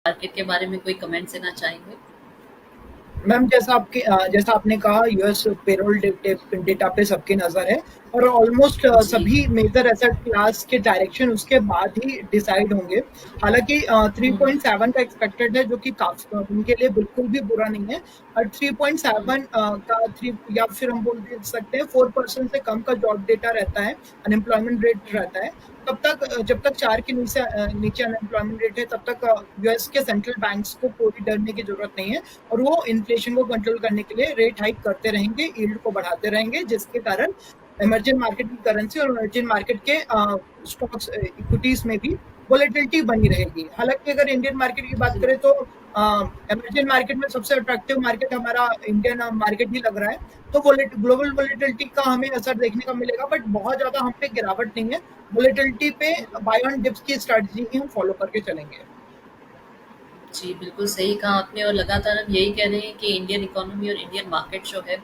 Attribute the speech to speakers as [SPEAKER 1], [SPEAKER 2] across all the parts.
[SPEAKER 1] Market के बारे में कोई कमेंट्स देना चाहेंगे?
[SPEAKER 2] मैम जैसा आपने कहा, यूएस पेरोल डेटा पे सबकी नजर है और ऑलमोस्ट
[SPEAKER 1] जी।
[SPEAKER 2] सभी मेजर एसेट क्लास के डायरेक्शन उसके बाद ही डिसाइड होंगे। हालांकि
[SPEAKER 1] हुँ,
[SPEAKER 2] 3.7 का एक्सपेक्टेड है, जो कि काफी उनके लिए बिल्कुल भी बुरा नहीं है। और
[SPEAKER 1] हुँ,
[SPEAKER 2] 3.7 का थ्री, या फिर हम बोल दे सकते हैं 4% से कम का जॉब डेटा रहता है, अनएम्प्लॉयमेंट रेट
[SPEAKER 1] हुँ,
[SPEAKER 2] रहता है। तब तक जब तक 4 के नीचे अनएम्प्लॉयमेंट रेट है, तब तक यूएस के सेंट्रल बैंक्स को कोई डरने की जरूरत नहीं है। और वो इन्फ्लेशन को कंट्रोल करने के लिए रेट हाइक करते रहेंगे, यील्ड को बढ़ाते रहेंगे, जिसके कारण इमर्जिंग मार्केट की करेंसी और इमर्जिंग मार्केट के स्टॉक्स इक्विटीज में भी वोलेटिलिटी बनी रहेगी। हालांकि अगर इंडियन मार्केट की बात
[SPEAKER 1] जी।
[SPEAKER 2] करें तो इमर्जिंग मार्केट में सबसे अट्रैक्टिव मार्केट हमारा इंडियन मार्केट ही लग रहा है। तो ग्लोबल वोलेटिलिटी का हमें असर देखने का मिलेगा, बट बहुत ज्यादा हम पे गिरावट नहीं है। वोलेटिलिटी पे
[SPEAKER 1] हुँ।
[SPEAKER 2] बाय ऑन डिप्स की स्ट्रेटजी ही हम फॉलो करके चलेंगे।
[SPEAKER 1] जी, बिल्कुल सही कहा आपने और लगातार हम यही कह रहे हैं कि इंडियन इकोनॉमी और इंडियन मार्केट जो है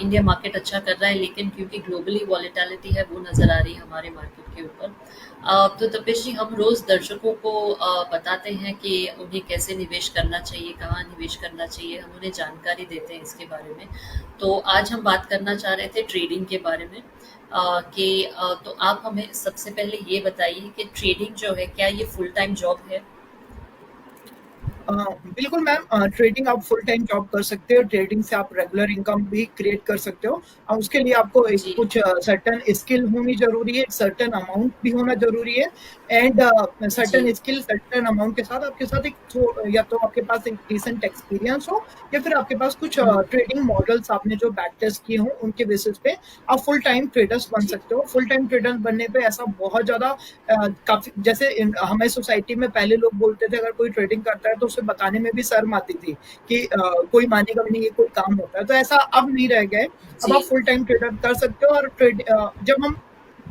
[SPEAKER 1] इंडिया मार्केट अच्छा कर रहा है लेकिन क्योंकि ग्लोबली वॉलेटिलिटी है वो नज़र आ रही है हमारे मार्केट के ऊपर। तो तपेश जी हम रोज़ दर्शकों को बताते हैं कि उन्हें कैसे निवेश करना चाहिए, कहाँ निवेश करना चाहिए, हम उन्हें जानकारी देते हैं इसके बारे में। तो आज हम बात करना चाह रहे थे ट्रेडिंग के बारे में तो आप हमें सबसे पहले ये बताइए कि ट्रेडिंग जो है क्या ये फुल टाइम जॉब है?
[SPEAKER 2] बिल्कुल मैम, ट्रेडिंग आप फुल टाइम जॉब कर सकते हो। ट्रेडिंग से आप रेगुलर इनकम भी क्रिएट कर सकते हो। उसके लिए आपको एक
[SPEAKER 1] जी,
[SPEAKER 2] कुछ सर्टन स्किल होनी जरूरी है, एक सर्टन अमाउंट भी होना जरूरी है। एंड
[SPEAKER 1] जी।
[SPEAKER 2] सर्टन स्किल सर्टन अमाउंट के साथ आपके साथ या तो आपके पास एक डिसेंट एक्सपीरियंस हो, या फिर आपके पास कुछ
[SPEAKER 1] हुँ,
[SPEAKER 2] ट्रेडिंग मॉडल्स आपने जो बैक टेस्ट किए हों, उनके बेसिस पे आप फुल टाइम ट्रेडर्स बन
[SPEAKER 1] जी।
[SPEAKER 2] सकते हो। फुल टाइम ट्रेडर्स बनने पे ऐसा बहुत ज्यादा काफी, जैसे हमें सोसाइटी में पहले लोग बोलते थे अगर कोई ट्रेडिंग करता है तो उसे बताने में भी शर्म आती थी कि कोई मानेगा भी नहीं, ये कोई काम होता है। तो ऐसा अब नहीं रह गया है। अब आप
[SPEAKER 1] जी,
[SPEAKER 2] फुल टाइम ट्रेडर कर सकते हो। और जब हम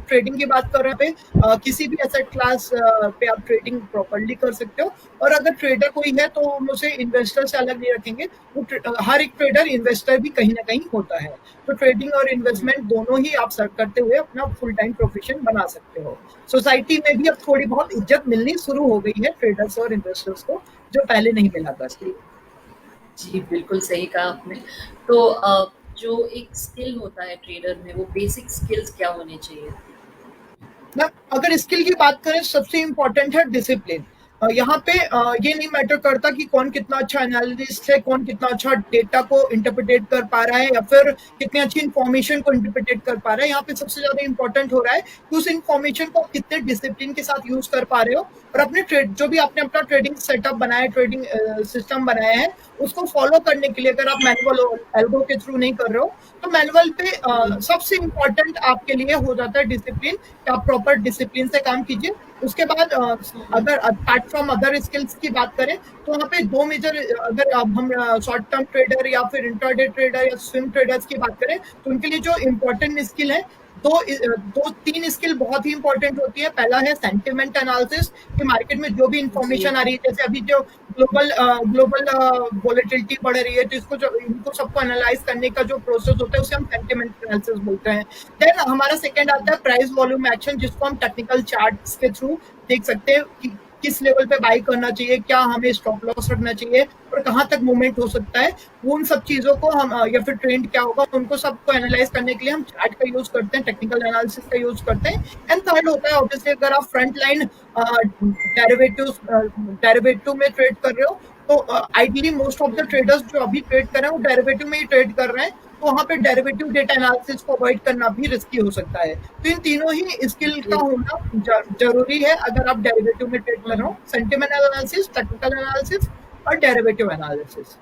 [SPEAKER 2] ट्रेडिंग की बात कर रहे हैं किसी भी एसेट क्लास पे आप ट्रेडिंग प्रॉपरली कर सकते हो। और अगर ट्रेडर कोई है तो हम उसे इन्वेस्टर से अलग नहीं रखेंगे। हर एक ट्रेडर इन्वेस्टर भी कहीं ना कहीं होता है। तो ट्रेडिंग और
[SPEAKER 1] हुँ,
[SPEAKER 2] इन्वेस्टमेंट दोनों ही आप सर्व करते हुए अपना फुल टाइम प्रोफेशन बना सकते हो। सोसाइटी में भी अब थोड़ी बहुत इज्जत मिलनी शुरू हो गई है ट्रेडर्स और इन्वेस्टर्स को, जो पहले नहीं मिला करती।
[SPEAKER 1] जी, जी, बिल्कुल सही कहा आपने। तो जो एक स्किल होता है ट्रेडर में, वो बेसिक स्किल्स क्या होने चाहिए?
[SPEAKER 2] ना, अगर स्किल की बात करें, सबसे इंपॉर्टेंट है डिसिप्लिन। यहाँ पे ये नहीं मैटर करता कि कौन कितना अच्छा एनालिस्ट है, कौन कितना अच्छा डेटा को इंटरप्रिटेट कर पा रहा है, या फिर कितनी अच्छी इंफॉर्मेशन को इंटरप्रिटेट कर पा रहा है। यहाँ पे सबसे ज्यादा इंपॉर्टेंट हो रहा है कि उस इंफॉर्मेशन को आप कितने डिसिप्लिन के साथ यूज कर पा रहे हो। और अपने ट्रेड जो भी आपने अपना ट्रेडिंग सेटअप बनाया, ट्रेडिंग सिस्टम बनाया है, उसको फॉलो करने के लिए अगर आप मैनुअल एल्गो के थ्रू नहीं कर रहे हो, तो मैनुअल पे
[SPEAKER 1] हुँ,
[SPEAKER 2] सबसे इंपॉर्टेंट आपके लिए हो जाता है डिसिप्लिन, कि आप प्रॉपर डिसिप्लिन से काम कीजिए। उसके बाद
[SPEAKER 1] हुँ, हुँ,
[SPEAKER 2] अगर अपार्ट फ्रॉम अदर स्किल्स की बात करें, तो वहाँ पे दो मेजर, अगर अब हम शॉर्ट टर्म ट्रेडर या फिर इंट्राडे ट्रेडर या स्विंग ट्रेडर्स की बात करें, तो उनके लिए जो इंपॉर्टेंट स्किल है, दो तीन स्किल बहुत ही इंपॉर्टेंट होती है। पहला है सेंटिमेंट एनालिसिस, कि मार्केट में जो भी
[SPEAKER 1] जी,
[SPEAKER 2] इंफॉर्मेशन आ रही है, जैसे अभी जो ग्लोबल वोलेटिलिटी बढ़ रही है, तो इनको सबको एनालाइज करने का जो प्रोसेस होता है, उसे हम सेंटिमेंट एनालिसिस बोलते हैं। देन हमारा सेकंड आता है प्राइस वॉल्यूम एक्शन, जिसको हम टेक्निकल चार्ट्स के थ्रू देख सकते हैं कि किस लेवल पे बाई करना चाहिए, क्या हमें स्टॉप लॉस रखना चाहिए, और कहाँ तक मूवमेंट हो सकता है। उन सब चीजों को हम या फिर ट्रेंड क्या होगा, उनको सबको एनालाइज करने के लिए हम चार्ट का यूज करते हैं, टेक्निकल एनालिसिस का यूज करते हैं। एंड थर्ड होता है ऑब्वियसली, अगर आप फ्रंट लाइन डेरिवेटिव डेरिवेटिव में ट्रेड कर रहे हो, तो ideally most of the traders जो अभी ट्रेड कर रहे हैं वो डेरिवेटिव में ही ट्रेड कर रहे हैं। तो वहां पे डेरिवेटिव डेटा एनालिसिस को अवॉइड करना भी रिस्की हो सकता है। तो इन तीनों ही स्किल का
[SPEAKER 1] जी,
[SPEAKER 2] होना जरूरी है अगर आप डेरिवेटिव में ट्रेड कर
[SPEAKER 1] हुँ,
[SPEAKER 2] रहे हो। सेंटिमेंट एनालिसिस, टेक्निकल एनालिसिस और डेरिवेटिव एनालिसिस।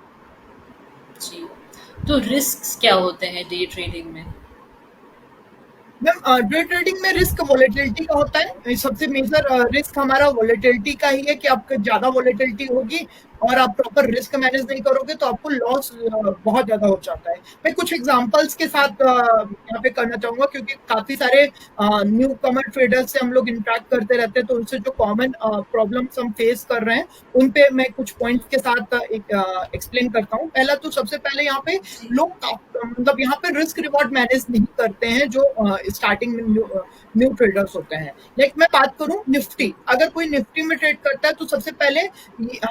[SPEAKER 1] जी। तो रिस्क्स क्या होते हैं डे ट्रेडिंग में?
[SPEAKER 2] मैम, डे ट्रेडिंग में रिस्क वोलेटिलिटी का होता है। सबसे मेजर रिस्क हमारा वोलेटिलिटी का ही है, कि आपको ज्यादा वोलेटिलिटी होगी और आप प्रॉपर रिस्क मैनेज नहीं करोगे तो आपको लॉस बहुत ज्यादा हो जाता है। मैं कुछ एग्जांपल्स के साथ यहाँ पे करना चाहूंगा, क्योंकि काफी सारे न्यू कमर ट्रेडर्स से हम लोग इंटरेक्ट करते रहते हैं, तो उनसे जो कॉमन प्रॉब्लम्स हम फेस कर रहे हैं, उन पे मैं कुछ पॉइंट्स के साथ एक्सप्लेन करता हूँ। पहला तो सबसे पहले यहाँ पे
[SPEAKER 1] जी,
[SPEAKER 2] लोग मतलब यहाँ पे रिस्क रिवॉर्ड मैनेज नहीं करते हैं, जो स्टार्टिंग में न्यू ट्रेडर्स होते हैं। लाइक मैं बात करूं निफ्टी, अगर कोई निफ्टी में ट्रेड करता है तो सबसे पहले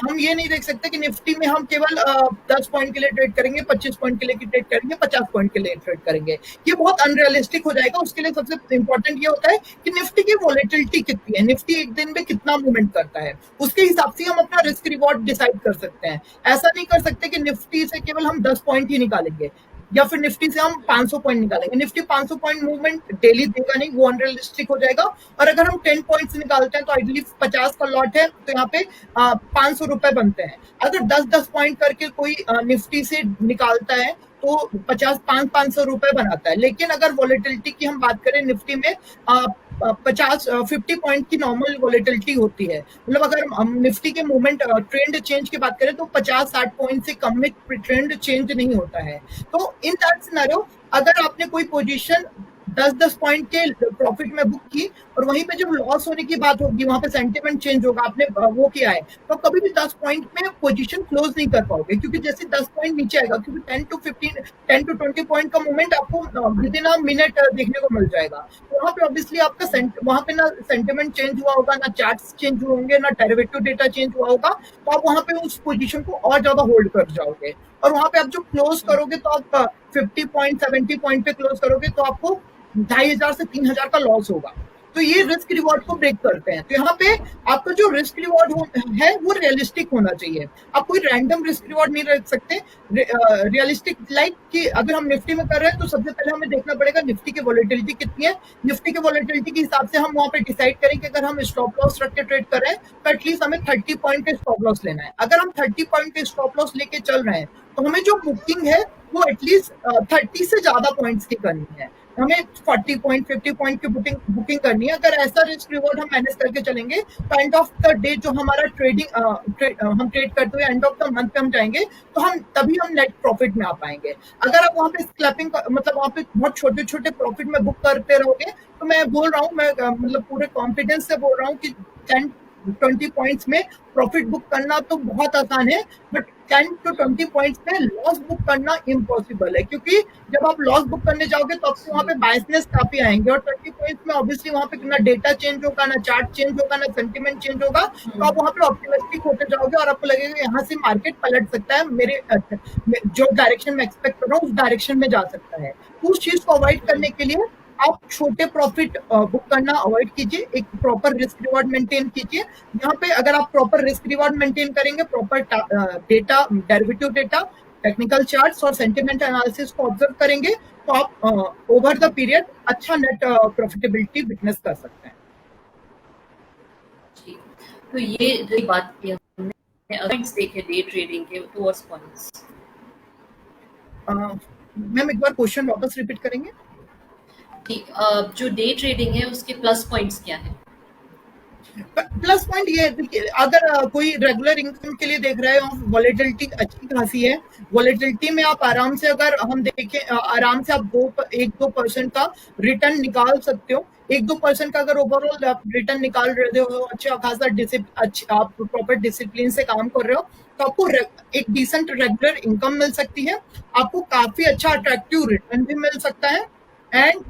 [SPEAKER 2] हम ये नहीं देख सकते कि निफ्टी में हम केवल 10 पॉइंट के लिए ट्रेड करेंगे, 25 पॉइंट के लिए ट्रेड करेंगे, 50 पॉइंट के लिए ट्रेड करेंगे। ये बहुत अनरियलिस्टिक हो जाएगा। उसके लिए सबसे इंपॉर्टेंट ये होता है कि निफ्टी की वॉलेटिलिटी कितनी है, निफ्टी एक दिन में कितना मूवमेंट करता है, उसके हिसाब से हम अपना रिस्क रिवॉर्ड डिसाइड कर सकते हैं। ऐसा नहीं कर सकते कि निफ्टी से केवल हम 10 पॉइंट ही निकालेंगे या फिर निफ्टी से हम 500 पॉइंट निकालेंगे। निफ्टी 500 पॉइंट मूवमेंट डेली देगा नहीं, वो अनरियलिस्टिक हो जाएगा। और अगर हम 10 पॉइंट्स निकालते हैं तो आइडली 50 का लॉट है तो यहाँ पे 500 रुपए बनते हैं। अगर 10-10 पॉइंट करके कोई निफ्टी से निकालता है तो 50 500 रुपए बनाता है। लेकिन अगर वॉलेटिलिटी की हम बात करें निफ्टी में 50 पॉइंट की नॉर्मल वॉलेटिलिटी होती है। मतलब अगर हम निफ्टी के मूवमेंट ट्रेंड चेंज की बात करें तो 50-60 पॉइंट से कम में ट्रेंड चेंज नहीं होता है। तो इन दैट सिनेरियो अगर आपने कोई पोजीशन 10-10 पॉइंट के प्रॉफिट में बुक की और वहीं पे जब लॉस होने की बात होगी, वहां पे सेंटिमेंट चेंज होगा, आपने वो किया है, तो कभी भी 10 पॉइंट में पोजीशन क्लोज नहीं कर पाओगे, क्योंकि जैसे 10 पॉइंट नीचे आएगा, क्योंकि 10 to 20 पॉइंट का मूवमेंट आपको विद इन अ मिनट देखने को मिल जाएगा। तो वहां पे ऑब्वियसली आपका वहां पे ना सेंटिमेंट चेंज हुआ होगा, ना चार्ट्स चेंज हुए होंगे, ना डेरिवेटिव डेटा चेंज हुआ होगा, तो आप वहां पे उस पोजीशन को और ज्यादा होल्ड कर जाओगे। और वहां पे आप जो क्लोज करोगे तो आप 50 पॉइंट 70 पॉइंट पे क्लोज करोगे तो आपको 2,500 से 3,000 का लॉस होगा। तो ये रिस्क रिवॉर्ड को ब्रेक करते हैं। तो यहाँ पे आपका जो रिस्क रिवॉर्ड है वो रियलिस्टिक होना चाहिए। आप कोई रैंडम रिस्क रिवॉर्ड नहीं रख सकते। रियलिस्टिक लाइक कि अगर हम निफ्टी में कर रहे हैं तो सबसे पहले हमें देखना पड़ेगा निफ्टी की वॉलेटिलिटी कितनी है। निफ्टी की वॉलेटिलिटी के हिसाब से हम वहां पे डिसाइड करें कि अगर हम स्टॉप लॉस रख के ट्रेड कर रहे हैं तो एटलीस्ट हमें 30 पॉइंट के स्टॉप लॉस लेना है। अगर हम 30 पॉइंट के स्टॉप लॉस लेके चल रहे हैं तो हमें जो बुकिंग है वो एटलीस्ट 30 से ज्यादा पॉइंट्स की करनी है। हमें 40 पॉइंट 50 पॉइंट की बुकिंग करनी है। अगर ऐसा रिस्क रिवॉर्ड हम मैनेज करके चलेंगे तो एंड ऑफ द डे जो हमारा हम ट्रेड करते हुए एंड ऑफ द मंथ पे हम जाएंगे तो हम नेट प्रॉफिट में आ पाएंगे। अगर आप वहां पे स्क्रैपिंग मतलब वहां पे बहुत छोटे छोटे प्रॉफिट में बुक करते रहोगे तो मैं बोल रहा हूँ, मैं मतलब पूरे कॉन्फिडेंस से बोल रहा हूँ कि 10-20 पॉइंट्स में प्रॉफिट बुक करना तो बहुत आसान है, बट 10-20 पॉइंट्स में लॉस बुक करना इम्पॉसिबल है। क्योंकि जब आप लॉस बुक करने जाओगे तो आपको वहां पे बायसनेस काफी आएंगे और 20 पॉइंट्स में ऑब्वियसली वहां पे ना डेटा चेंज होगा, ना चार्ट चेंज होगा, ना सेंटिमेंट चेंज होगा। तो आप वहां पे ऑप्टिमिस्टिक होते जाओगे और आपको लगेगा यहाँ से मार्केट पलट सकता है, मेरे जो डायरेक्शन में एक्सपेक्ट कर रहा हूँ उस डायरेक्शन में जा सकता है। उस चीज को अवॉइड करने के लिए आप छोटे प्रॉफिट बुक करना अवॉइड कीजिए, एक प्रॉपर रिस्क रिवॉर्ड मेंटेन कीजिए। यहाँ पे अगर आप प्रॉपर रिस्क रिवॉर्ड मेंटेन करेंगे, proper data, derivative data, technical charts और सेंटिमेंट एनालिसिस को ऑब्जर्व करेंगे तो आप ओवर द पीरियड अच्छा नेट प्रॉफिटेबिलिटी विटनेस कर सकते हैं।
[SPEAKER 1] तो ये बात की हमने पॉइंट्स देखे डे ट्रेडिंग के, तो व्हाट्स पॉइंट्स?
[SPEAKER 2] मैम एक बार क्वेश्चन वापस रिपीट करेंगे?
[SPEAKER 1] जो डे ट्रेडिंग है उसके प्लस पॉइंट्स क्या है?
[SPEAKER 2] प्लस पॉइंट ये है, अगर कोई रेगुलर इनकम के लिए देख रहे हो, वॉलेटिलिटी अच्छी खासी है। वॉलेटिलिटी में आप आराम से, अगर हम देखें, आराम से आप 1-2% का रिटर्न निकाल सकते हो। 1-2% का अगर ओवरऑल आप रिटर्न निकाल रहे हो, अच्छा खासा आप प्रॉपर डिसिप्लिन से काम कर रहे हो, तो आपको एक डिसेंट रेगुलर इनकम मिल सकती है। आपको काफी अच्छा अट्रैक्टिव रिटर्न भी मिल सकता है। एंड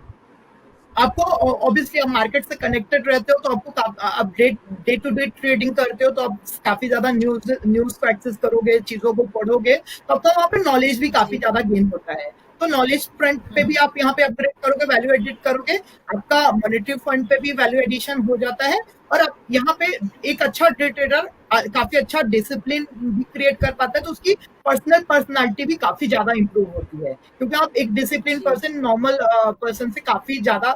[SPEAKER 2] आपको ऑब्वियसली आप मार्केट से कनेक्टेड रहते हो तो आपको आप डे टू डे ट्रेडिंग करते हो तो आप काफी ज्यादा न्यूज को एक्सेस करोगे, चीजों को पढ़ोगे, तो आपका वहाँ पे नॉलेज भी काफी ज्यादा गेन होता है। तो नॉलेज फ्रंट पे भी आप यहाँ पे अपग्रेड करोगे, वैल्यू एडिट करोगे, आपका मॉनेटरी फंड पे भी वैल्यू एडिशन हो जाता है। और आप यहाँ पे एक अच्छा डे ट्रेडर काफी अच्छा डिसिप्लिन भी क्रिएट कर पाता है, तो उसकी पर्सनालिटी भी काफी ज्यादा इंप्रूव होती है। क्योंकि आप एक डिसिप्लिन पर्सन नॉर्मल पर्सन से काफी ज्यादा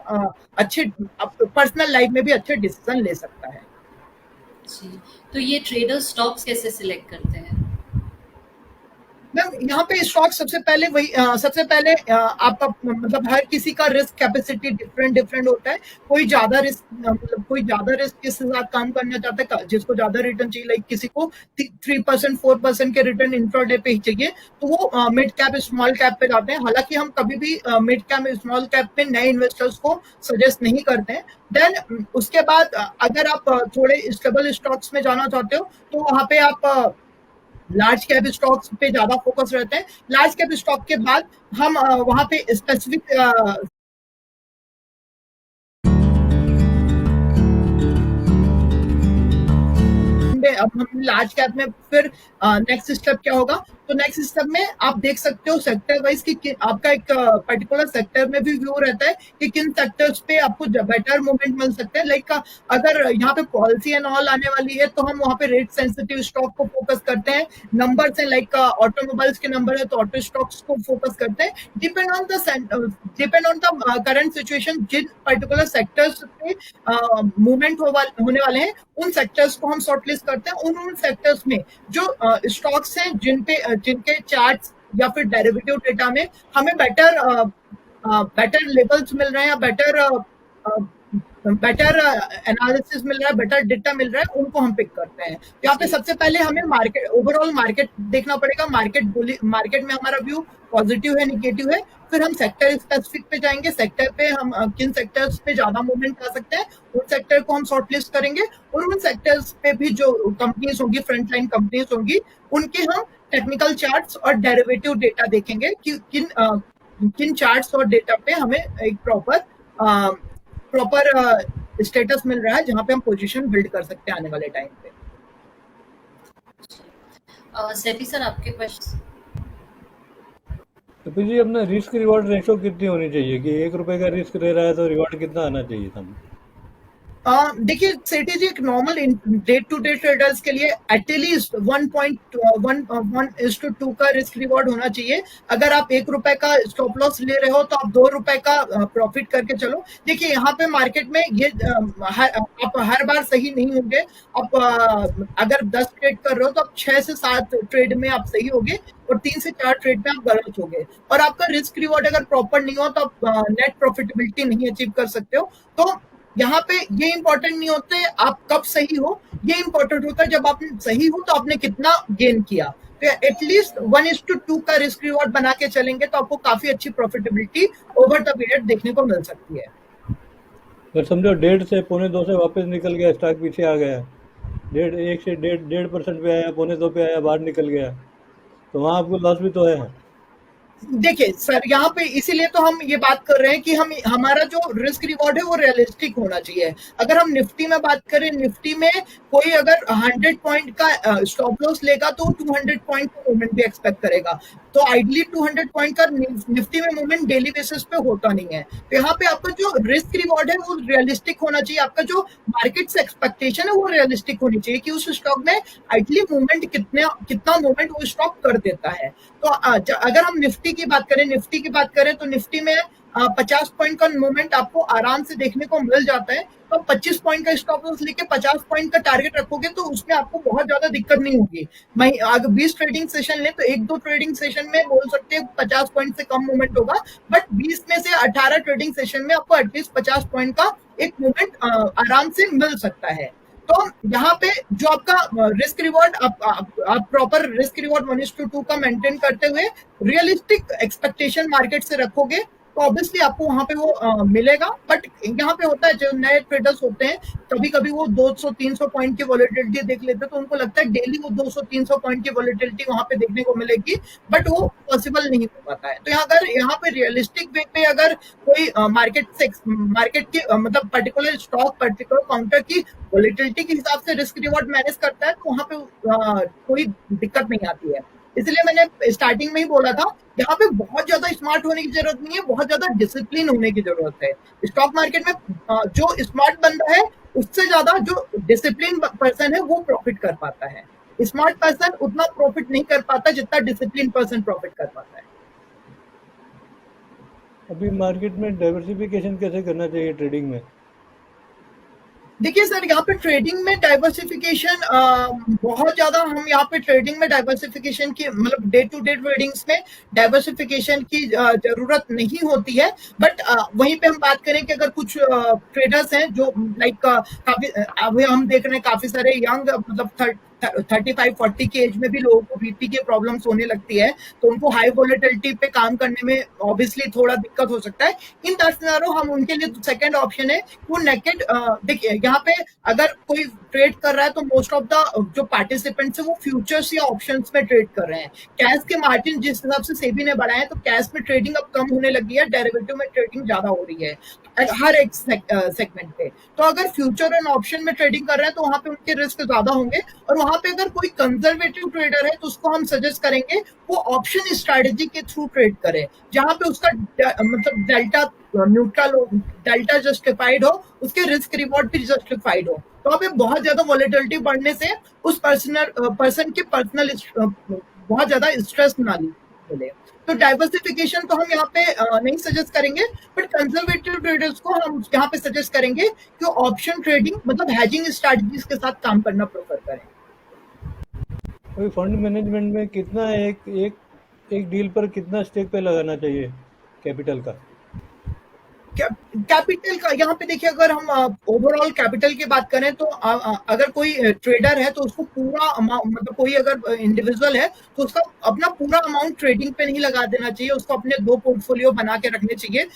[SPEAKER 2] अच्छे पर्सनल लाइफ में भी अच्छे डिसीजन ले सकता है।
[SPEAKER 1] जी, तो ये ट्रेडर स्टॉक्स कैसे सिलेक्ट करते हैं?
[SPEAKER 2] मैम यहाँ पे स्टॉक सबसे पहले आपका मतलब हर किसी का रिस्क कैपेसिटी डिफरेंट होता है। कोई ज्यादा रिस्क के साथ काम करना चाहता है, जिसको ज्यादा रिटर्न चाहिए, लाइक किसी को 3% 4% के रिटर्न इंट्राडे पे ही चाहिए, तो वो मिड कैप स्मॉल कैप पे जाते हैं। हालांकि हम कभी भी मिड कैप स्मॉल कैप पे नए इन्वेस्टर्स को सजेस्ट नहीं करते हैं। देन उसके बाद अगर आप थोड़े स्टेबल स्टॉक्स में जाना चाहते हो तो वहां पे आप लार्ज कैप स्टॉक्स पे ज्यादा फोकस रहते हैं। लार्ज कैप स्टॉक के बाद हम वहां पे स्पेसिफिक में अब हम लार्ज कैप में फिर नेक्स्ट स्टेप क्या होगा, तो नेक्स्ट स्टेप में आप देख सकते हो सेक्टर वाइज कि आपका एक पर्टिकुलर सेक्टर में भी व्यू रहता है कि किन सेक्टर्स पे आपको बेटर मूवमेंट मिल सकते हैं। लाइक अगर यहाँ पे पॉलिसी एंड ऑल आने वाली है तो हम वहाँ पे रेट सेंसिटिव स्टॉक को फोकस करते हैं, नंबर्स हैं लाइक ऑटोमोबाइल्स के नंबर है तो ऑटो स्टॉक्स को फोकस करते हैं। Depend on the current situation, जिन पर्टिकुलर सेक्टर्स पे मूवमेंट होने वाले हैं उन सेक्टर्स को हम शॉर्ट लिस्ट करते हैं। उन सेक्टर्स में जो स्टॉक्स हैं जिनके चार्ट्स या फिर डेरिवेटिव डेटा में हमें बेटर लेवल्स मिल रहे हैं या बेटर एनालिसिस मिल रहा है, बेटर डेटा मिल रहा है, उनको हम पिक करते हैं। यहाँ पे
[SPEAKER 1] जी।
[SPEAKER 2] सबसे पहले हमें मार्केट ओवरऑल मार्केट देखना पड़ेगा, मार्केट में हमारा व्यू पॉजिटिव है निगेटिव है, फिर हम सेक्टर स्पेसिफिक पे जाएंगे, सेक्टर पे हम किन सेक्टर्स पे ज्यादा मूवमेंट आ सकते हैं उन सेक्टर को हम शॉर्ट लिस्ट करेंगे, और उन सेक्टर्स पे भी जो कंपनीज होंगी, फ्रंट लाइन कंपनीज होंगी, उनके हम टेक्निकल चार्ट्स और डेरिवेटिव डेटा देखेंगे कि किन चार्ट्स और डेटा पे हमें एक प्रॉपर स्टेटस मिल रहा है जहां पे हम पोजीशन बिल्ड कर सकते हैं आने वाले टाइम पे।
[SPEAKER 1] सेठी सर, आपके क्वेश्चन।
[SPEAKER 3] तो फिर जी अपना रिस्क रिवॉर्ड रेशो कितनी होनी चाहिए कि 1 रुपए का रिस्क ले रहा है तो रिवॉर्ड कितना आना चाहिए था?
[SPEAKER 2] देखिए सेठी जी, एक normal day to day traders के लिए एटलीस्ट 1.1:2 का रिस्क रिवॉर्ड होना चाहिए। अगर आप 1 रुपए का स्टॉप लॉस ले रहे हो तो आप 2 रुपए का प्रॉफिट करके चलो। देखिए यहाँ पे मार्केट में ये आप हर बार सही नहीं होंगे। आप अगर 10 ट्रेड कर रहे हो तो आप 6 से 7 ट्रेड में आप सही होगे और 3 से 4 ट्रेड में आप गलत होगे, और आपका रिस्क रिवॉर्ड अगर प्रॉपर नहीं हो तो आप नेट प्रॉफिटेबिलिटी नहीं अचीव कर सकते हो। तो यहाँ पे ये इंपॉर्टेंट नहीं होते आप कब सही हो, ये इंपॉर्टेंट होता है जब आप सही हो तो आपने कितना गेन किया। तो एटलीस्ट 1:2 का रिस्क रिवॉर्ड बना के चलेंगे तो आपको काफी अच्छी प्रॉफिटेबिलिटी ओवर द पीरियड देखने को मिल सकती है।
[SPEAKER 3] अगर समझो 1.5 से 1.25 से वापस निकल गया, स्टॉक पीछे आ गया, 1 से 1.5% पे आया, 1.25 पे आया, बाहर निकल गया, तो वहां आपको लॉस भी तो है।
[SPEAKER 2] देखिए सर, यहाँ पे इसीलिए तो हम ये बात कर रहे हैं कि हमारा जो रिस्क रिवॉर्ड है वो रियलिस्टिक होना चाहिए। अगर हम निफ्टी में बात करें, निफ्टी में कोई अगर 100 पॉइंट का स्टॉप लॉस लेगा तो 200 पॉइंट का मूवमेंट भी एक्सपेक्ट करेगा। तो आइडली 200 पॉइंट का निफ्टी में मूवमेंट डेली बेसिस पे होता नहीं है। तो यहाँ पे आपका जो रिस्क रिवॉर्ड है वो रियलिस्टिक होना चाहिए, आपका जो मार्केट से एक्सपेक्टेशन है वो रियलिस्टिक होनी चाहिए कि उस स्टॉक में आइडली मूवमेंट कितना मूवमेंट वो स्टॉक कर देता है। तो अगर हम निफ्टी की बात करें तो निफ्टी में 50 पॉइंट का मूवमेंट आपको आराम से देखने को मिल जाता है। तो 25 पॉइंट का स्टॉप लॉस लेके 50 पॉइंट का टारगेट रखोगे तो उसमें आपको बहुत ज्यादा दिक्कत नहीं होगी। मैं अगर 20 ट्रेडिंग सेशन ले तो 1-2 ट्रेडिंग सेशन में बोल सकते हैं 50 पॉइंट से कम मूवमेंट होगा, बट 20 में से 18 ट्रेडिंग सेशन में आपको एटलीस्ट 50 पॉइंट का एक मूवमेंट आराम से मिल सकता है। तो यहाँ पे जो आपका रिस्क रिवॉर्ड आप प्रॉपर रिस्क रिवॉर्ड 1:2 का मेंटेन करते हुए रियलिस्टिक एक्सपेक्टेशन मार्केट से रखोगे तो ऑब्वियसली आपको वहां पे वो मिलेगा। बट यहाँ पे होता है जो नए ट्रेडर्स होते हैं कभी कभी वो 200-300 पॉइंट की वॉलेटिलिटी देख लेते हैं, तो उनको लगता है डेली वो 200-300 पॉइंट की वॉलेटिलिटी वहां पे देखने को मिलेगी, बट वो पॉसिबल नहीं हो पाता है। तो अगर यहाँ पे रियलिस्टिक वे पे अगर कोई मार्केट की मतलब पर्टिकुलर स्टॉक पर्टिकुलर काउंटर की वॉलेटिलिटी के हिसाब से रिस्क रिवॉर्ड मैनेज करता है तो वहां पे कोई दिक्कत नहीं आती है। इसलिए मैंने स्टार्टिंग में ही बोला था यहाँ पे बहुत ज्यादा स्मार्ट होने की जरूरत नहीं है, बहुत ज्यादा डिसिप्लिन होने की जरूरत है। स्टॉक मार्केट में जो स्मार्ट बंदा है उससे ज्यादा जो डिसिप्लिन पर्सन है वो प्रॉफिट कर पाता है। स्मार्ट पर्सन उतना प्रॉफिट नहीं कर पाता जितना डिसिप्लिन पर्सन प्रॉफिट कर पाता है।
[SPEAKER 3] अभी मार्केट में डाइवर्सिफिकेशन कैसे करना चाहिए ट्रेडिंग में?
[SPEAKER 2] देखिए सर, यहाँ पे ट्रेडिंग में डाइवर्सिफिकेशन बहुत ज्यादा हम यहाँ पे ट्रेडिंग में डाइवर्सिफिकेशन की मतलब डे टू डे ट्रेडिंग्स में डाइवर्सिफिकेशन की जरूरत नहीं होती है। बट वहीं पे हम बात करें कि अगर कुछ ट्रेडर्स हैं जो लाइक काफी अभी हम देख रहे हैं काफी सारे यंग मतलब 35-40 की एज में भी लोगों को बीपी की प्रॉब्लम्स होने लगती है, तो उनको हाई वोलेटिलिटी पे काम करने में ऑब्वियसली थोड़ा दिक्कत हो सकता है। इन सिनेरियो हम उनके लिए सेकंड ऑप्शन है वो नेकेड। देखिए यहाँ पे अगर कोई ट्रेड कर रहा है तो मोस्ट ऑफ द जो पार्टिसिपेंट्स है वो फ्यूचर्स या ऑप्शंस में ट्रेड कर रहे हैं। कैश के मार्जिन जिस हिसाब से सेबी ने बढ़ाए हैं तो कैश में ट्रेडिंग अब कम होने लगी है, डेरिवेटिव में ट्रेडिंग ज्यादा हो रही है। हर एक सेगमेंट पे। तो अगर फ्यूचर एंड ऑप्शन में ट्रेडिंग कर रहे हैं तो वहां पे उनके रिस्क ज्यादा होंगे, और वहां पे अगर कोई कंजर्वेटिव ट्रेडर है तो उसको हम सजेस्ट करेंगे वो ऑप्शन स्ट्रेटेजी के थ्रू ट्रेड करे, जहां पे उसका मतलब डेल्टा न्यूट्रल हो, डेल्टा जस्टिफाइड हो, उसके रिस्क रिवॉर्ड भी जस्टिफाइड हो। तो वहां पे बहुत ज्यादा वॉलेटिलिटी बढ़ने से उस पर्सन के पर्सनल बहुत ज्यादा स्ट्रेस ना मिले। तो डाइवर्सिफिकेशन तो हम यहाँ पे नहीं सजेस्ट करेंगे, बट कंजर्वेटिव ट्रेडर्स को हम यहाँ पे सजेस्ट करेंगे कि ऑप्शन ट्रेडिंग मतलब हैजिंग स्ट्रेटजीज के साथ काम करना प्रेफर करें।
[SPEAKER 3] अभी फंड मैनेजमेंट में कितना एक डील पर कितना स्टेक पे लगाना चाहिए कैपिटल का?
[SPEAKER 2] कैपिटल का यहाँ पे देखिए, अगर हम ओवरऑल कैपिटल की बात करें तो अगर कोई ट्रेडर है तो उसको पूरा अमाउंट, मतलब कोई अगर इंडिविजुअल है तो उसका अपना पूरा अमाउंट ट्रेडिंग पे नहीं लगा देना चाहिए, उसको अपने 2 पोर्टफोलियो बना के रखने चाहिए।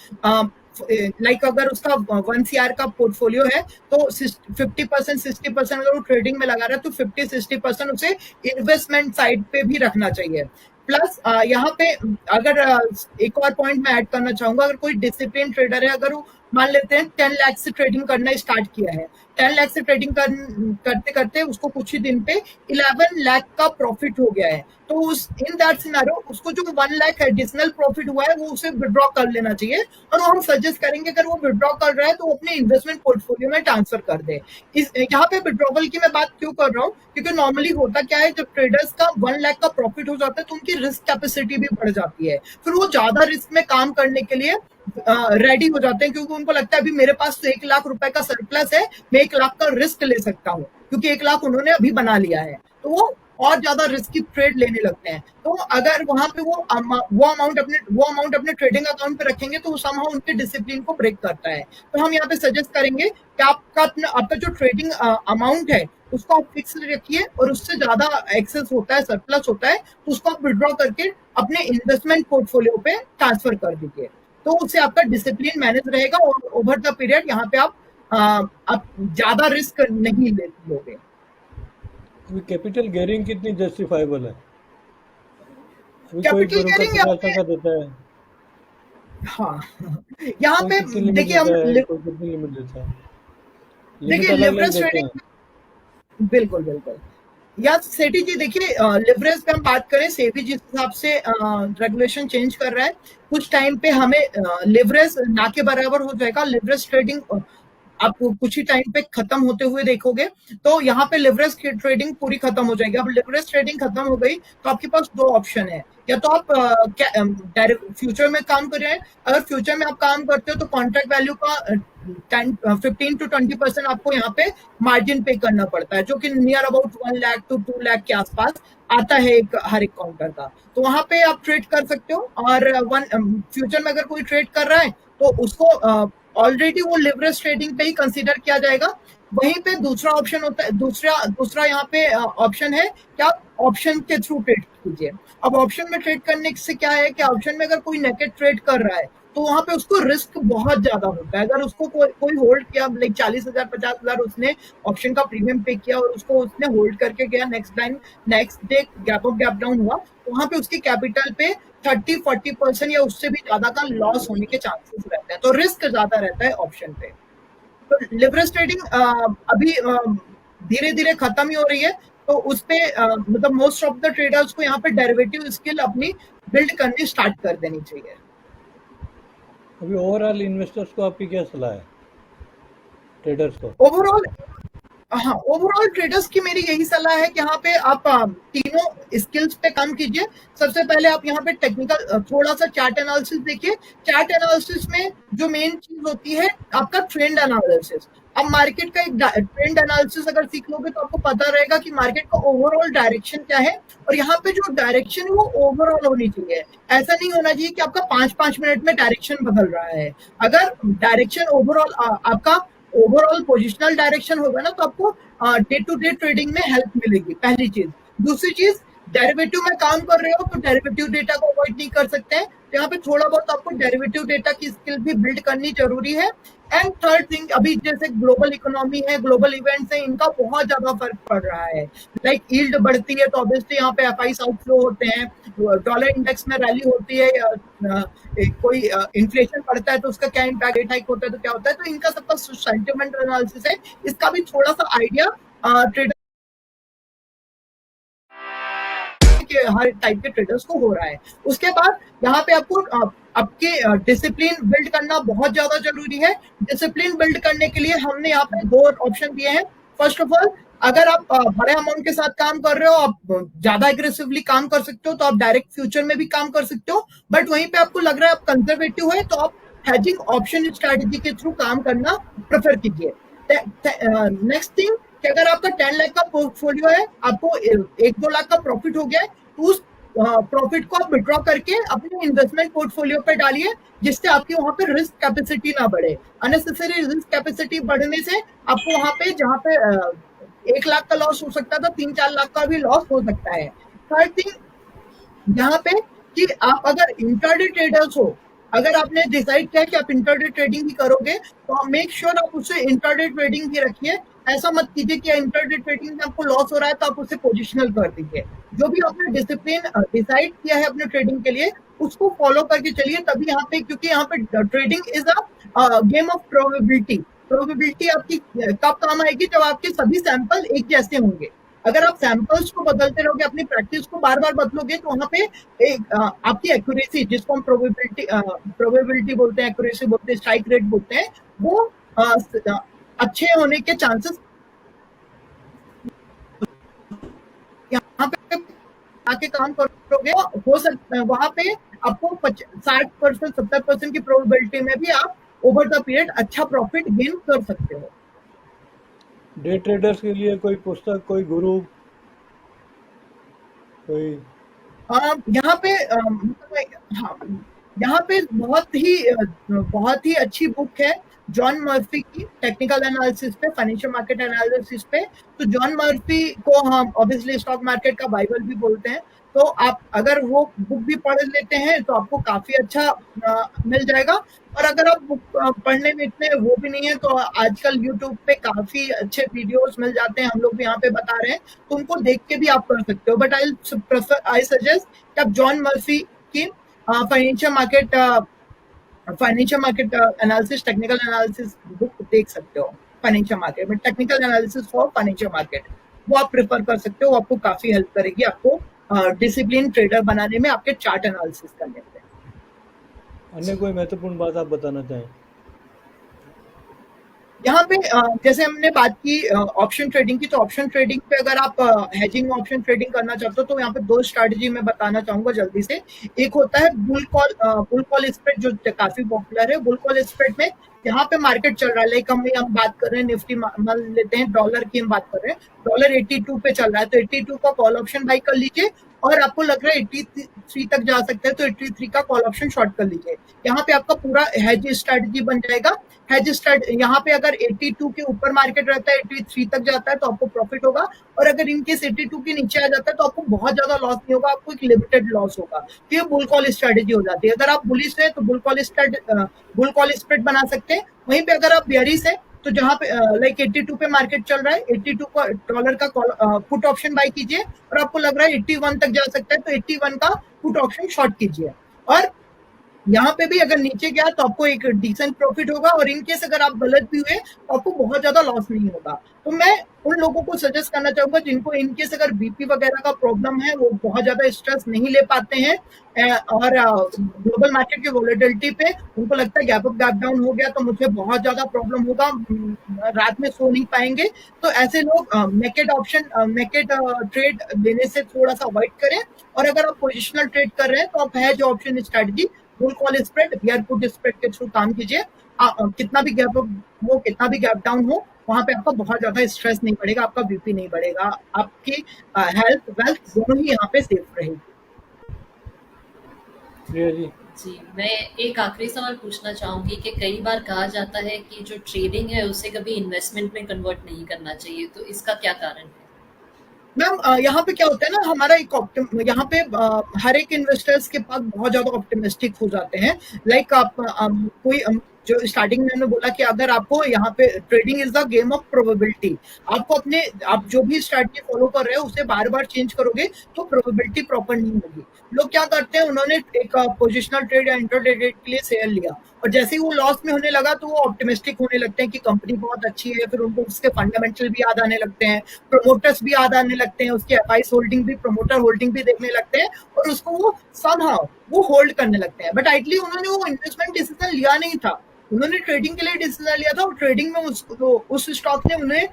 [SPEAKER 2] लाइक अगर उसका 1 CR का पोर्टफोलियो है तो 50% 60% अगर वो ट्रेडिंग में लगा रहा है तो 50-60% उसे इन्वेस्टमेंट साइड पे भी रखना चाहिए। प्लस यहाँ पे अगर एक और पॉइंट मैं ऐड करना चाहूंगा, अगर कोई डिसिप्लिन ट्रेडर है, अगर वो मान लेते हैं 10 लाख से ट्रेडिंग करना स्टार्ट किया है, 10 लाख से ट्रेडिंग करते करते उसको कुछ ही दिन पे 11 लाख का प्रॉफिट हो गया है, तो उस इन दैट सिनेरियो उसको जो 1 लाख एडिशनल प्रॉफिट हुआ है वो उसे विड्रॉ कर लेना चाहिए, और वो हम सजेस्ट करेंगे अगर वो विड्रॉ कर रहा है तो अपने इन्वेस्टमेंट पोर्टफोलियो में ट्रांसफर कर दे। यहाँ पे विड्रॉवल की मैं बात क्यों कर रहा हूँ, क्योंकि नॉर्मली होता क्या है, जब ट्रेडर्स का 1 लाख का प्रॉफिट हो जाता है तो उनकी रिस्क कैपेसिटी भी बढ़ जाती है, फिर वो ज्यादा रिस्क में काम करने के लिए रेडी हो जाते हैं, क्योंकि उनको लगता है अभी मेरे पास तो 1 लाख रुपए का सरप्लस है, मैं 1 लाख का रिस्क ले सकता हूँ, क्योंकि 1 लाख उन्होंने अभी बना लिया है, तो वो और ज्यादा रिस्की ट्रेड लेने लगते हैं। तो अगर वहां पे वो अमाउंट अपने ट्रेडिंग अकाउंट पे रखेंगे तो समहाउ उनके डिसिप्लिन को ब्रेक करता है। तो हम यहाँ पे सजेस्ट करेंगे कि आपका जो ट्रेडिंग अमाउंट है उसको आप फिक्स रखिए, और उससे ज्यादा एक्सेस होता है, सरप्लस होता है, तो उसको आप विड्रॉ करके अपने इन्वेस्टमेंट पोर्टफोलियो पे ट्रांसफर कर दीजिए, तो उससे आपका डिसिप्लिन मैनेज रहेगा, और ओवर द पीरियड यहाँ पे आप ज्यादा रिस्क नहीं लोगे।
[SPEAKER 3] कैपिटल गेयरिंग कितनी जस्टिफाइबल है? अभी कोई
[SPEAKER 2] कैपिटल
[SPEAKER 3] ब्रोकर
[SPEAKER 2] गेयरिंग
[SPEAKER 3] 50 टका देता है,
[SPEAKER 2] हाँ, यहाँ
[SPEAKER 3] कोई
[SPEAKER 2] पे
[SPEAKER 3] कितनी लिमिट
[SPEAKER 2] देखिए हम
[SPEAKER 3] देता है, कोई कितनी लिमिट देता है, लिमिट
[SPEAKER 2] देखिए
[SPEAKER 3] अलग अलग
[SPEAKER 2] लिवरेज
[SPEAKER 3] देते
[SPEAKER 2] ट्रेडिंग,
[SPEAKER 3] हैं।
[SPEAKER 2] बिल्कुल बिल्कुल, या सेठी जी देखिए, लिवरेज पे हम बात करें, सेबी जिस हिसाब से रेगुलेशन चेंज कर रहा है, कुछ टाइम पे हमें लिवरेज ना के बराबर हो जाएगा, लिवरेज ट्रेडिंग आप कुछ ही टाइम पे खत्म होते हुए देखोगे, तो यहाँ पे लिवरेज ट्रेडिंग पूरी खत्म हो जाएगी। अब लिवरेज ट्रेडिंग खत्म हो गई तो आपके पास 2 ऑप्शन है, या तो आप फ्यूचर में काम कर रहे हैं, अगर फ्यूचर में आप काम करते हो तो कॉन्ट्रैक्ट वैल्यू का 15 to 20% आपको यहाँ पे मार्जिन पे करना पड़ता है, जो कि near about 1 lakh to 2 lakh के आसपास आता है हर एक काउंटर का, तो वहां पे आप ट्रेड कर सकते हो। और फ्यूचर में अगर कोई ट्रेड कर रहा है तो उसको ऑलरेडी वो लिवरेज ट्रेडिंग पे ही कंसीडर किया जाएगा। वहीं पे दूसरा ऑप्शन होता है, दूसरा यहाँ पे ऑप्शन है कि आप ऑप्शन के थ्रू ट्रेड कीजिए। अब ऑप्शन में ट्रेड करने से क्या है कि ऑप्शन में अगर कोई नेकेड ट्रेड कर रहा है तो वहां पे उसको रिस्क बहुत ज्यादा होता है। अगर उसको कोई होल्ड किया, लाइक 40,000 50,000 उसने ऑप्शन का प्रीमियम पे किया और उसको उसने होल्ड करके गया, नेक्स्ट डे गैप डाउन हुआ, तो वहां पे उसकी कैपिटल पे 30-40% या उससे भी ज्यादा का लॉस होने के चांसेस रहते हैं, तो रिस्क ज्यादा रहता है ऑप्शन पे। तो लिवरेज ट्रेडिंग अभी धीरे धीरे खत्म ही हो रही है, तो उस पे मतलब मोस्ट ऑफ द ट्रेडर्स को यहाँ पे डेरिवेटिव स्किल अपनी बिल्ड करनी स्टार्ट कर देनी चाहिए।
[SPEAKER 3] अभी ओवरऑल इन्वेस्टर्स को आपकी क्या सलाह है, ट्रेडर्स को?
[SPEAKER 2] ओवरऑल ट्रेडर्स की मेरी यही सलाह है कि यहाँ पे आप तीनों स्किल्स पे काम कीजिए। सबसे पहले आप यहाँ पे टेक्निकल थोड़ा सा चार्ट एनालिसिस देखिए। चार्ट एनालिसिस में जो मेन चीज होती है आपका ट्रेंड एनालिसिस। अब मार्केट का एक ट्रेंड एनालिसिस अगर सीख लोगे तो आपको पता रहेगा कि मार्केट का ओवरऑल डायरेक्शन क्या है, और यहाँ पे जो डायरेक्शन है वो ओवरऑल होनी चाहिए। ऐसा नहीं होना चाहिए कि आपका 5-5 मिनट में डायरेक्शन बदल रहा है। अगर डायरेक्शन ओवरऑल आपका ओवरऑल पोजिशनल डायरेक्शन होगा ना, तो आपको डे टू डे ट्रेडिंग में हेल्प मिलेगी, पहली चीज। दूसरी चीज, डेरिवेटिव में काम कर रहे हो तो डेरिवेटिव डेटा को अवॉइड नहीं कर सकते हैं। तो यहाँ पे थोड़ा बहुत आपको डेरिवेटिव डेटा की स्किल भी बिल्ड करनी जरूरी है। एंड थर्ड थिंग, अभी जैसे ग्लोबल इकोनॉमी है, ग्लोबल इवेंट्स है, इनका बहुत ज्यादा फर्क पड़ रहा है। लाइक यील्ड बढ़ती है तो ऑब्वियसली यहाँ पे एफआईस आउटफ्लो होते हैं, डॉलर इंडेक्स में रैली होती है, कोई इन्फ्लेशन बढ़ता है तो उसका क्या इम्पैक्ट, रेट हाइक होता है तो क्या होता है, तो इनका सबका सेंटिमेंट एनालिसिस है, इसका भी थोड़ा सा आइडिया ट्रेडर के हर टाइप के ट्रेडर्स को हो रहा है। उसके बाद यहाँ पे आपको आपके डिसिप्लिन बिल्ड करना बहुत ज्यादा जरूरी है। डिसिप्लिन बिल्ड करने के लिए हमने यहाँ पे दो ऑप्शन दिए हैं। फर्स्ट ऑफ ऑल, अगर आप बड़े अमाउंट के साथ काम कर रहे हो, आप ज्यादा एग्रेसिवली काम कर सकते हो, तो आप डायरेक्ट फ्यूचर में भी काम कर सकते हो। बट वहीं पे आपको लग रहा है आप कंजर्वेटिव है, तो आप हेजिंग ऑप्शन स्ट्रेटेजी के थ्रू काम करना प्रेफर कीजिए। नेक्स्ट थिंग, कि अगर आपका 10 लाख का पोर्टफोलियो है, आपको 1-2 लाख का प्रॉफिट हो गया है, तो उस प्रॉफिट को आप विड्रॉ करके अपने इन्वेस्टमेंट पोर्टफोलियो पे डालिए, जिससे आपकी वहां पे रिस्क कैपेसिटी ना बढ़े। अननेसेसरी रिस्क कैपेसिटी बढ़ने से आपको वहां पे, जहां पे 1 लाख का लॉस हो सकता था, 3-4 लाख का भी लॉस हो सकता है। थर्ड थिंग यहाँ पे, कि आप अगर इंट्राडे ट्रेडर्स हो, अगर आपने डिसाइड किया कि आप इंट्राडे ट्रेडिंग ही करोगे, तो आप मेक श्योर आप उसे इंट्राडे ट्रेडिंग ही रखिए। ऐसा मत कीजिए कि इंट्राडे ट्रेडिंग में आपको लॉस हो रहा है तो आप उसे पोजिशनल कर दीजिए। जो भी आपने डिसिप्लिन डिसाइड किया है अपने ट्रेडिंग के लिए, उसको फॉलो करके चलिए। तभी यहाँ पे, क्योंकि यहाँ पे trading is a game of probability. Probability आपकी कब काम आएगी, जब आपके सभी सैंपल एक जैसे होंगे। अगर आप सैंपल्स को बदलते रहोगे, अपनी प्रैक्टिस को बार बार बदलोगे, तो वहां पे एक आपकी एक्यूरेसी, जिसको हम प्रोबेबिलिटी बोलते हैं, एक्यूरेसी बोलते हैं, स्ट्राइक रेट बोलते हैं, वो अच्छे होने के चांसेस यहाँ पे आके काम करोगे, हो सकता है वहां पे आपको 60%, 70% की प्रोबेबिलिटी में भी आप ओवर द पीरियड अच्छा प्रॉफिट गेन कर सकते हो।
[SPEAKER 3] डे ट्रेडर्स के लिए कोई पुस्तक, कोई गुरु, कोई?
[SPEAKER 2] यहाँ पे हाँ, यहाँ पे बहुत ही अच्छी बुक है जॉन मर्फी की, टेक्निकल एनालिसिस पे, फाइनेंशियल मार्केट एनालिसिस पे। तो जॉन मर्फी को हम ऑब्वियसली स्टॉक मार्केट का बाइबल भी बोलते हैं। तो आप अगर वो बुक भी पढ़ लेते हैं तो आपको काफी अच्छा मिल जाएगा। और अगर आप बुक पढ़ने में इतने वो भी नहीं है, तो आजकल यूट्यूब पे काफी अच्छे वीडियोस मिल जाते हैं, हम लोग भी यहाँ पे बता रहे हैं, तो उनको देख के भी आप कर सकते हो। बट आई सजेस्ट कि आप जॉन मर्फी की financial market analysis, technical analysis book देख सकते हो। फाइनेंशियल मार्केट में technical analysis for financial market, वो आप प्रेफर कर सकते हो। आपको काफी हेल्प करेगी, आपको डिसिप्लिन ट्रेडर बनाने में, आपके चार्ट एनालिसिस करने में।
[SPEAKER 3] अन्य कोई महत्वपूर्ण बात आप बताना चाहें?
[SPEAKER 2] यहाँ पे जैसे हमने बात की ऑप्शन ट्रेडिंग की, तो ऑप्शन ट्रेडिंग पे अगर आप हेजिंग ऑप्शन ट्रेडिंग करना चाहते हो, तो यहाँ पे दो स्ट्रैटेजी मैं बताना चाहूंगा जल्दी से। एक होता है बुल कॉल स्प्रेड, जो काफी पॉपुलर है। बुल कॉल स्प्रेड में यहाँ पे मार्केट चल रहा है, लाइक हम बात कर रहे हैं निफ्टी, मान लेते हैं डॉलर की हम बात कर रहे हैं, डॉलर 82 पे चल रहा है, तो 82 का कॉल ऑप्शन बाई कर लीजिए। और आपको लग रहा है 83 तक जा सकता है, तो 83 का कॉल ऑप्शन शॉर्ट कर लीजिए। यहाँ पे आपका पूरा हेज स्ट्रैटेजी बन जाएगा। यहाँ पे अगर 82 के ऊपर मार्केट रहता है, 83 तक जाता है, तो आपको प्रॉफिट होगा। और अगर इनकेस 82 के नीचे आ जाता है, तो आपको बहुत ज्यादा लॉस नहीं होगा, आपको एक लिमिटेड लॉस होगा। तो ये बुल कॉल स्ट्रेटेजी हो जाती है। अगर आप बुलिश है तो बुल कॉल स्प्रेड बना सकते हैं। वहीं पे अगर आप बेयरिश है, तो जहां पे लाइक 82 पे मार्केट चल रहा है, 82 का डॉलर का पुट ऑप्शन बाय कीजिए, और आपको लग रहा है 81 तक जा सकता है, तो 81 का पुट ऑप्शन शॉर्ट कीजिए। और यहाँ पे भी अगर नीचे गया तो आपको एक डिसेंट प्रॉफिट होगा, और इनकेस अगर आप गलत भी हुए तो आपको बहुत ज्यादा लॉस नहीं होगा। तो मैं उन लोगों को सजेस्ट करना चाहूंगा जिनको इनकेस अगर बीपी वगैरह का प्रॉब्लम है, वो बहुत ज्यादा स्ट्रेस नहीं ले पाते हैं, और ग्लोबल मार्केट की वोलेटिलिटी पे उनको लगता है गैप अप गैप डाउन हो गया तो मुझे बहुत ज्यादा प्रॉब्लम होगा, रात में सो नहीं पाएंगे, तो ऐसे लोग नेकेड ट्रेड लेने से थोड़ा सा अवॉइड करें। और अगर आप पोजिशनल ट्रेड कर रहे हैं, तो आप has option strategy, bull call spread, beer put spread के थ्रू काम कीजिए। कितना भी गैप हो, कितना भी गैप डाउन हो, वहां पे आपका बहुत ज्यादा स्ट्रेस नहीं पड़ेगा, आपका बीपी नहीं बढ़ेगा, आपकी हेल्थ वेल्थ दोनों ही यहाँ पे सेफ रहेगी।
[SPEAKER 3] प्रिया जी,
[SPEAKER 1] जी, मैं एक आखिरी सवाल पूछना चाहूँगी कि कई बार कहा जाता है कि जो ट्रेडिंग है उसे कभी इन्वेस्टमेंट में कन्वर्ट नहीं करना चाहिए, तो इसका क्या कारण है?
[SPEAKER 2] मैम यहाँ पे क्या होता है ना, हमारा एक यहाँ पे हर एक इन्वेस्टर्स के पास बहुत ज्यादा ऑप्टिमिस्टिक हो जाते हैं। लाइक आप कोई जो स्टार्टिंग में हमने बोला कि अगर आपको यहाँ पे trading is the game of probability, आपको अपने आप जो भी स्ट्रैटेजी फॉलो कर रहे हो उसे बार बार चेंज करोगे तो प्रोबेबिलिटी प्रॉपर नहीं होगी। लोग क्या करते हैं, उन्होंने एक पोजिशनल ट्रेड या इंट्राडे ट्रेड के लिए शेयर लिया और जैसे ही वो लॉस में होने लगा तो वो ऑप्टिमिस्टिक होने लगते हैं कि कंपनी बहुत अच्छी है, फिर उनको उसके फंडामेंटल भी याद आने लगते हैं, प्रमोटर्स भी याद आने लगते हैं, उसकी एफआईस होल्डिंग भी, प्रमोटर होल्डिंग भी देखने लगते हैं और उसको वो समहाउ वो होल्ड करने लगते हैं। बट आइटली उन्होंने वो इन्वेस्टमेंट डिसीजन लिया नहीं था, उन्होंने ट्रेडिंग के लिए डिसीजन लिया था और ट्रेडिंग में उस स्टॉक ने उन्हें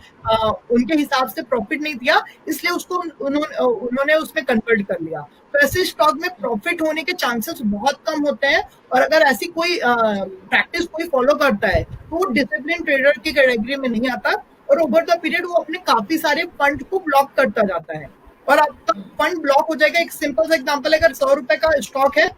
[SPEAKER 2] उनके हिसाब से प्रॉफिट नहीं दिया, इसलिए उसको उन्होंने उसमें कन्वर्ट कर लिया। तो ऐसे स्टॉक में प्रॉफिट होने के चांसेस बहुत कम होते हैं और अगर ऐसी कोई प्रैक्टिस कोई फॉलो करता है तो वो डिसिप्लिन ट्रेडर की कैटेगरी में नहीं आता और ओवर द पीरियड वो अपने काफी सारे फंड को ब्लॉक करता जाता है और आपका फंड ब्लॉक हो जाएगा। एक सिंपल सा एग्जांपल, अगर 100 रुपए का स्टॉक है,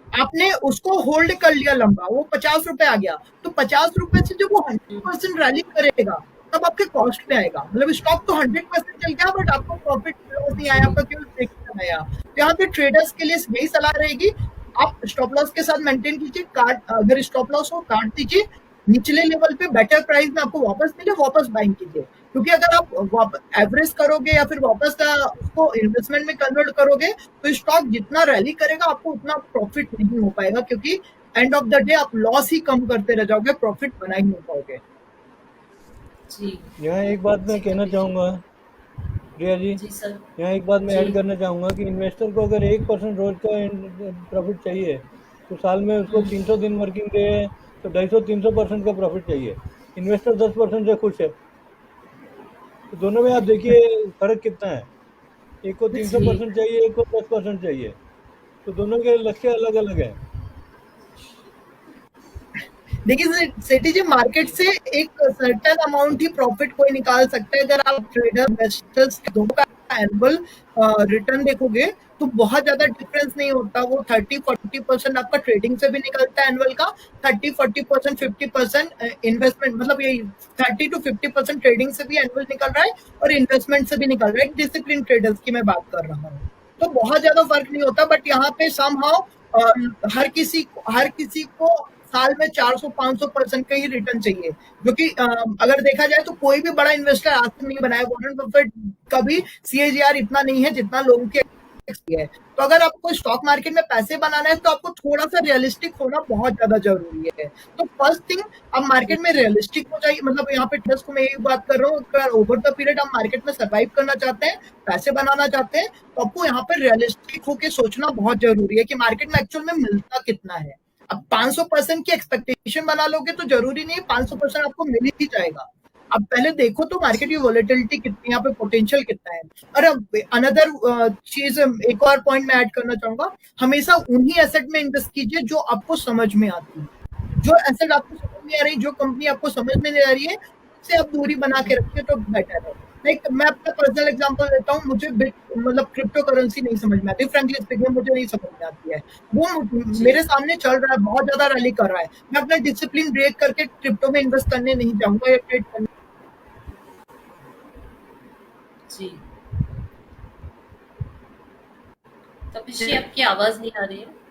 [SPEAKER 2] आपने उसको होल्ड कर लिया लंबा, वो 50 रुपए आ गया, तो 50 रुपए से जब वो 100% रैली करेगा तब आपके कॉस्ट पे आएगा। मतलब स्टॉक तो 100% चल गया बट आपको प्रॉफिट लॉस नहीं आया, आपका केवल ब्रेक आया। तो यहाँ पे ट्रेडर्स के लिए यही सलाह रहेगी, आप स्टॉप लॉस के साथ मेंटेन कीजिए, काट अगर स्टॉप लॉस हो काट दीजिए, निचले लेवल पे बेटर प्राइस में आपको वापस मिले वापस बाइंग कीजिए। क्योंकि अगर आप एवरेज करोगे या फिर वापस का उसको इन्वेस्टमेंट में कन्वर्ट करोगे तो स्टॉक जितना रैली करेगा आपको उतना प्रॉफिट नहीं हो पाएगा, क्योंकि एंड ऑफ द डे आप लॉस ही कम करते रह जाओगे, प्रॉफिट बना ही नहीं पाओगे।
[SPEAKER 1] जी,
[SPEAKER 3] यहाँ एक बात मैं
[SPEAKER 1] जी
[SPEAKER 3] कहना
[SPEAKER 1] कपिल जी।
[SPEAKER 3] चाहूँगा, प्रिया जी,
[SPEAKER 1] जी सर।
[SPEAKER 3] यहाँ एक बात मैं
[SPEAKER 1] जी।
[SPEAKER 3] ऐड करना चाहूँगा कि इन्वेस्टर को अगर 1% रोज का प्रॉफिट चाहिए तो साल में उसको
[SPEAKER 1] हुँ,
[SPEAKER 3] 300 दिन वर्किंग डे है तो 250-300% का प्रॉफिट चाहिए। इन्वेस्टर 10% से खुश है, तो दोनों में आप देखिए फर्क कितना है। एक को तीन सौ
[SPEAKER 1] जी।
[SPEAKER 3] परसेंट चाहिए, एक को 10% चाहिए, तो दोनों के लक्ष्य अलग अलग हैं।
[SPEAKER 2] देखिए सेठी जी, मार्केट से एक सर्टेन अमाउंट ही प्रॉफिट कोई निकाल सकता है। अगर आप ट्रेडर इन्वेस्टर्स दोनों का एनुअल रिटर्न देखोगे तो बहुत ज्यादा डिफरेंस नहीं होता। वो 30-40% आपका ट्रेडिंग से भी निकलता है एनुअल का, 30-40% 50% इन्वेस्टमेंट, मतलब ये 30-50% ट्रेडिंग से भी एनुअल निकल रहा है और इन्वेस्टमेंट से भी निकल रहा है। डिसिप्लिन ट्रेडर्स की मैं बात कर रहा हूँ, तो बहुत ज्यादा फर्क नहीं होता। बट यहाँ पे समहाउ हर किसी को साल में 400-500% का ही रिटर्न चाहिए, जो कि अगर देखा जाए तो कोई भी बड़ा इन्वेस्टर आज तक नहीं बनाया। वॉरेन बफेट का भी सीएजीआर इतना नहीं है जितना लोगों के है। तो अगर आपको स्टॉक मार्केट में पैसे बनाना है तो आपको थोड़ा सा रियलिस्टिक होना बहुत ज्यादा जरूरी है। तो फर्स्ट थिंग, आप मार्केट में रियलिस्टिक हो जाइए। मतलब यहाँ पे ट्रस्ट को मैं यही बात कर रहा हूँ, अगर ओवर द पीरियड आप मार्केट में सर्वाइव करना चाहते हैं, पैसे बनाना चाहते हैं, तो आपको यहाँ पे रियलिस्टिक होकर सोचना बहुत जरूरी है कि मार्केट में एक्चुअल में मिलता कितना है। अब 500% की एक्सपेक्टेशन बना लोगे तो जरूरी नहीं 500% आपको मिल ही जाएगा। अब पहले देखो तो मार्केट की वॉलेटिलिटी कितनी है, यहाँ पे पोटेंशियल कितना है। और अब अनदर चीज, एक और पॉइंट मैं ऐड करना चाहूंगा, हमेशा उन्हीं एसेट में इन्वेस्ट कीजिए जो आपको समझ में आती है। जो एसेट आपको समझ नहीं आ रही, जो कंपनी आपको समझ में नहीं आ रही है, उससे आप दूरी बना के रखिए तो बेटर है। लाइक मैं अपना पर्सनल एग्जांपल देता हूँ, मुझे मतलब क्रिप्टो करेंसी नहीं समझ में आती, फ्रेंकली स्पीकिंग मुझे नहीं समझ में आती है। वो
[SPEAKER 1] जी।
[SPEAKER 2] मेरे सामने चल रहा है, बहुत ज्यादा रैली कर रहा है, मैं अपना डिसिप्लिन ब्रेक करके क्रिप्टो में इन्वेस्ट करने नहीं जाऊंगा या ट्रेड करने।
[SPEAKER 1] जी। कपिल जी आपकी आवाज़ नहीं आ रही है।